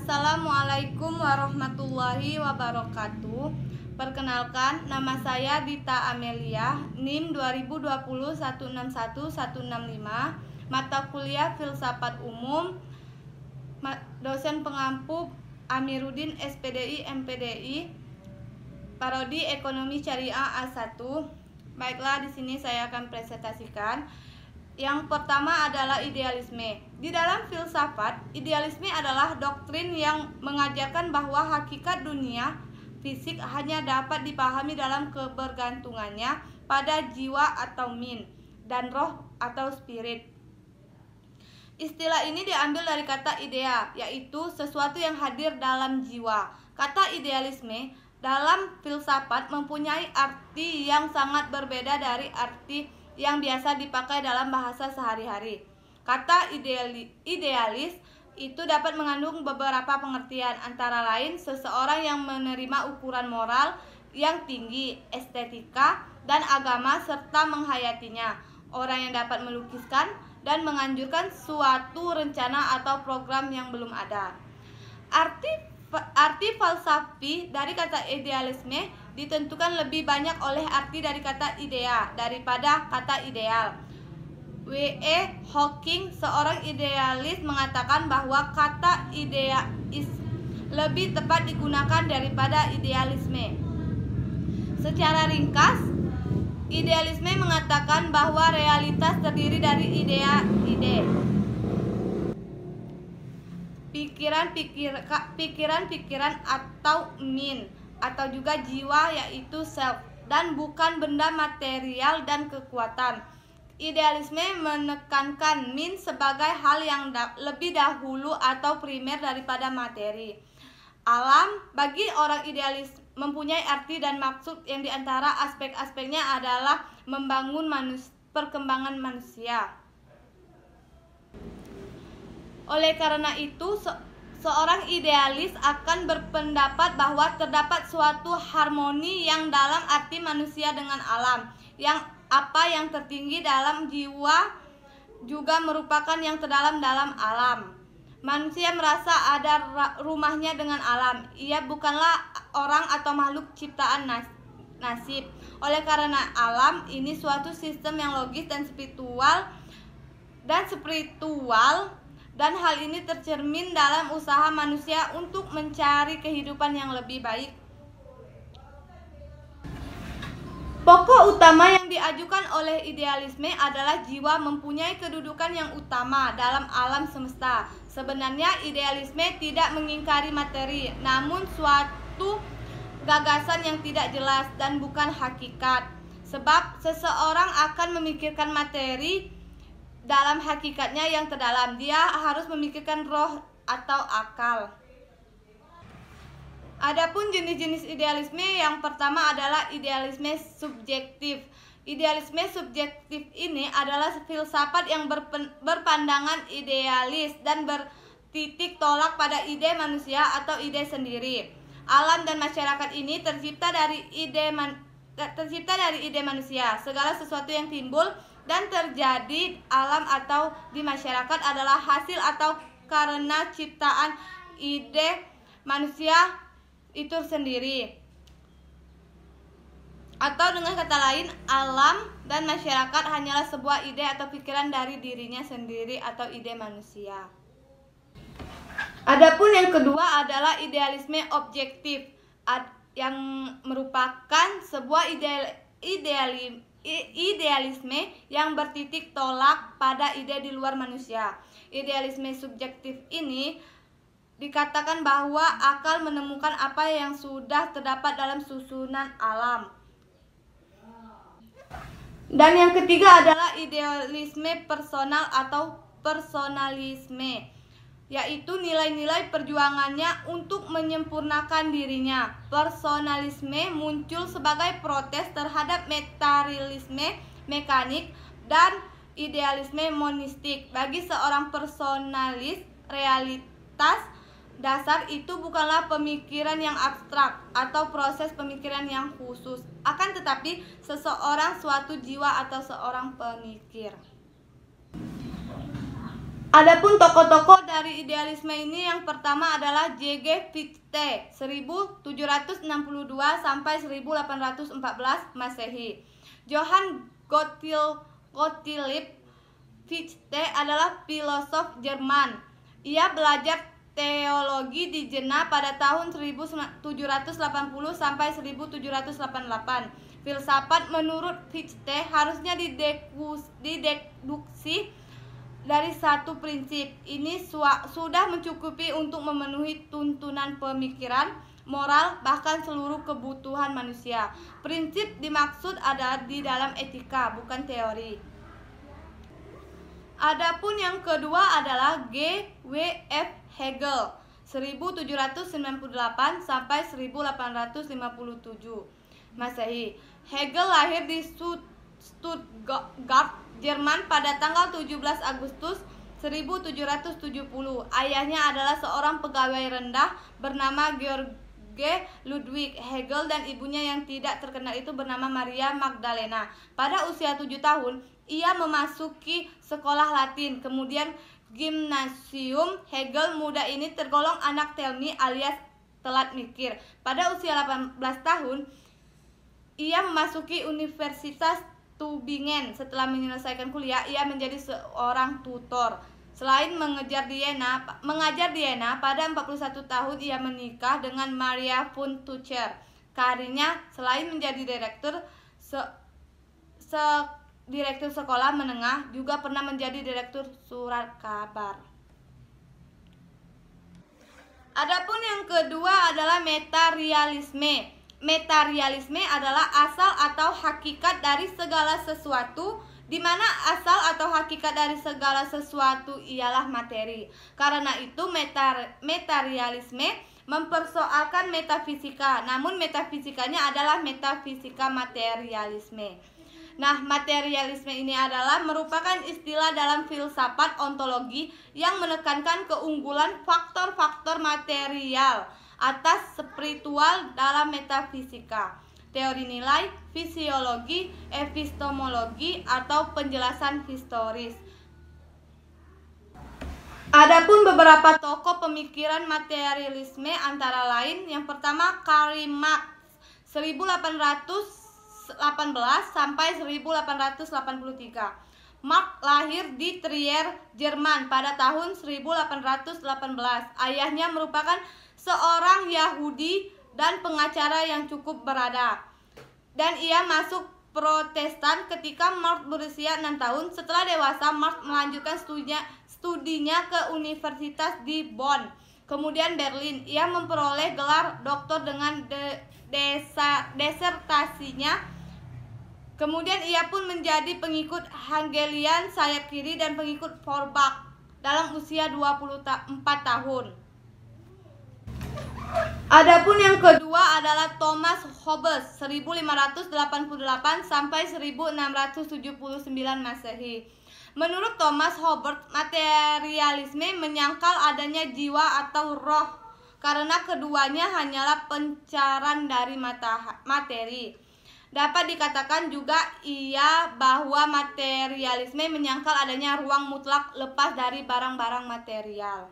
Assalamualaikum warahmatullahi wabarakatuh. Perkenalkan, nama saya Dita Amelia, NIM 2020161165, mata kuliah Filsafat Umum, dosen pengampu Amiruddin SPDI MPDI, Prodi Ekonomi Syariah A1. Baiklah, di sini saya akan presentasikan. Yang pertama adalah idealisme. Di dalam filsafat, idealisme adalah doktrin yang mengajarkan bahwa hakikat dunia fisik hanya dapat dipahami dalam kebergantungannya pada jiwa atau min dan roh atau spirit. Istilah ini diambil dari kata idea, yaitu sesuatu yang hadir dalam jiwa. Kata idealisme dalam filsafat mempunyai arti yang sangat berbeda dari arti yang biasa dipakai dalam bahasa sehari-hari. Kata idealis itu dapat mengandung beberapa pengertian, antara lain seseorang yang menerima ukuran moral yang tinggi, estetika, dan agama serta menghayatinya. Orang yang dapat melukiskan dan menganjurkan suatu rencana atau program yang belum ada. Arti falsafi dari kata idealisme ditentukan lebih banyak oleh arti dari kata idea daripada kata ideal. W.E. Hawking, seorang idealis, mengatakan bahwa kata ideais lebih tepat digunakan daripada idealisme. Secara ringkas, idealisme mengatakan bahwa realitas terdiri dari ide. Pikiran-pikiran atau min, atau juga jiwa, yaitu self, dan bukan benda material dan kekuatan. Idealisme menekankan min sebagai hal yang lebih dahulu atau primer daripada materi. Alam bagi orang idealis mempunyai arti dan maksud yang diantara aspek-aspeknya adalah membangun perkembangan manusia. Oleh karena itu, seorang idealis akan berpendapat bahwa terdapat suatu harmoni yang dalam arti manusia dengan alam, yang tertinggi dalam jiwa juga merupakan yang terdalam dalam alam. Manusia merasa ada rumahnya dengan alam. Ia bukanlah orang atau makhluk ciptaan nasib. Oleh karena alam ini suatu sistem yang logis dan spiritual, dan hal ini tercermin dalam usaha manusia untuk mencari kehidupan yang lebih baik. Pokok utama yang diajukan oleh idealisme adalah jiwa mempunyai kedudukan yang utama dalam alam semesta. Sebenarnya idealisme tidak mengingkari materi, namun suatu gagasan yang tidak jelas dan bukan hakikat. Sebab seseorang akan memikirkan materi dalam hakikatnya yang terdalam. Dia harus memikirkan roh atau akal. Adapun jenis-jenis idealisme, yang pertama adalah idealisme subjektif. Idealisme subjektif ini adalah filsafat yang berpandangan idealis dan bertitik tolak pada ide manusia atau ide sendiri. Alam dan masyarakat ini tercipta dari ide manusia. Segala sesuatu yang timbul dan terjadi alam atau di masyarakat adalah hasil atau karena ciptaan ide manusia itu sendiri. Atau dengan kata lain, alam dan masyarakat hanyalah sebuah ide atau pikiran dari dirinya sendiri atau ide manusia. Adapun yang kedua adalah idealisme objektif, yang merupakan sebuah idealisme yang bertitik tolak pada ide di luar manusia. Idealisme subjektif ini dikatakan bahwa akal menemukan apa yang sudah terdapat dalam susunan alam. Dan yang ketiga adalah idealisme personal atau personalisme, yaitu nilai-nilai perjuangannya untuk menyempurnakan dirinya. Personalisme muncul sebagai protes terhadap materialisme mekanik dan idealisme monistik. Bagi seorang personalis, realitas dasar itu bukanlah pemikiran yang abstrak atau proses pemikiran yang khusus, akan tetapi seseorang, suatu jiwa atau seorang pemikir. Adapun tokoh-tokoh dari idealisme ini yang pertama adalah J.G. Fichte 1762 sampai 1814 Masehi. Johann Gottlieb Fichte adalah filosof Jerman. Ia belajar teologi di Jena pada tahun 1780 sampai 1788. Filsafat menurut Fichte harusnya dideduksi dari satu prinsip. Ini sudah mencukupi untuk memenuhi tuntunan pemikiran, moral, bahkan seluruh kebutuhan manusia. Prinsip dimaksud ada di dalam etika, bukan teori. Adapun yang kedua adalah G.W.F. Hegel 1798 sampai 1857 Masehi. Hegel lahir di Stuttgart, Jerman pada tanggal 17 Agustus 1770. Ayahnya adalah seorang pegawai rendah bernama Georg Ludwig Hegel dan ibunya yang tidak terkenal itu bernama Maria Magdalena. Pada usia 7 tahun, ia memasuki sekolah Latin, kemudian gimnasium. Hegel muda ini tergolong anak telmi alias telat mikir. Pada usia 18 tahun, ia memasuki Universitas Tübingen. Setelah menyelesaikan kuliah, ia menjadi seorang tutor. Selain mengajar di Jena, pada 41 tahun ia menikah dengan Maria von Tucher. Karirnya selain menjadi direktur direktur sekolah menengah, juga pernah menjadi direktur surat kabar. Adapun yang kedua adalah metarealisme. Metarealisme adalah asal atau hakikat dari segala sesuatu, di mana asal atau hakikat dari segala sesuatu ialah materi. Karena itu metarealisme mempersoalkan metafisika, namun metafisikanya adalah metafisika materialisme. Nah, materialisme ini adalah merupakan istilah dalam filsafat ontologi yang menekankan keunggulan faktor-faktor material atas spiritual dalam metafisika, teori nilai, fisiologi, epistemologi, atau penjelasan historis. Adapun beberapa tokoh pemikiran materialisme antara lain, yang pertama Karl Marx 1818 sampai 1883. Marx lahir di Trier, Jerman pada tahun 1818. Ayahnya merupakan seorang Yahudi dan pengacara yang cukup beradab, dan ia masuk Protestan ketika Marx berusia 6 tahun. Setelah dewasa, Marx melanjutkan studinya ke Universitas di Bonn, kemudian Berlin. Ia memperoleh gelar doktor dengan desertasinya. Kemudian ia pun menjadi pengikut Hegelian sayap kiri dan pengikut Feuerbach dalam usia 24 tahun. Adapun yang kedua adalah Thomas Hobbes 1588 sampai 1679 Masehi. Menurut Thomas Hobbes, materialisme menyangkal adanya jiwa atau roh, karena keduanya hanyalah pancaran dari materi. Dapat dikatakan juga bahwa materialisme menyangkal adanya ruang mutlak lepas dari barang-barang material.